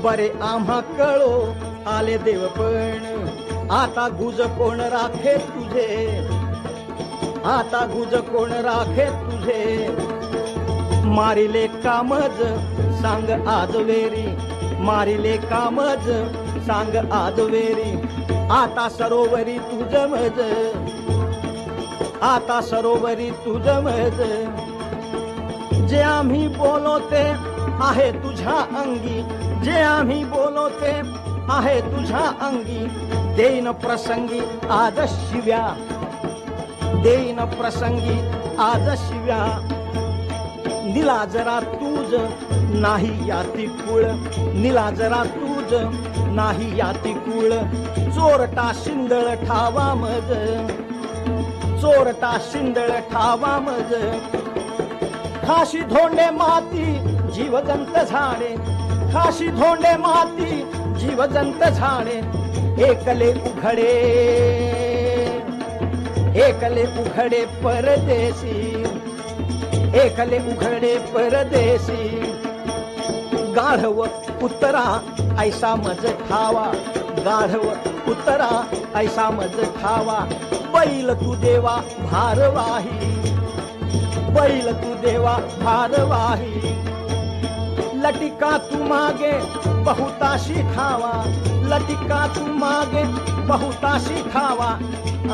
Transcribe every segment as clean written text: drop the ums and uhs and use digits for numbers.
बरे आम्हा कळो आले देवपण आता गुज कोण राखे तुझे आता गुज कोण राखे तुझे मारिले कामज सांग आजवेरी मारिले कामज सांग आजवेरी आता सरोवरी तुझ मज आता सरोवरी तुझ मज जे आम्ही बोलो ते आहे तुझ्या अंगी जे आम्ही बोलो ते आहे तुझ्या अंगी देईन प्रसंगी आज शिव्या देईन प्रसंगी आज शिव्या निला जरा तुझ नाही याती कुळ निला जरा तुझ नाही याती कुळ चोरटा शिंदळ ठावा मज चोरटा शिंदळ ठावा मज खाशी धोंडे माती जीवजंत झाडे खाशी धोंडे माती जीवजंत झाडे एकले उघडे एकले उघडे परदेशी एकले उघडे परदेशी गाढव उतरा ऐसा मज ठावा गाढव उतरा ऐसा मज ठावा बैल तू देवा भारवाही बैल तू देवा भारवाही लटिका तू मागे बहुताशी खावा लटिका तू मागे बहुताशी खावा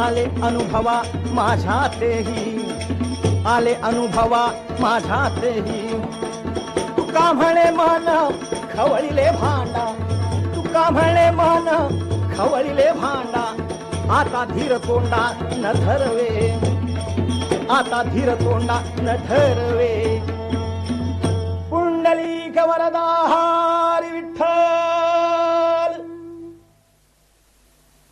आले अनुभवा माझ्या तेही आले अनुभवा माझ्या तेही तुका म्हणे मन खवळीले भांडा तुका म्हणे मन खवळीले भांडा आता धीर तोंडा न धरवे आता धीर तोंडा न धरवे पुंडलिक वरदा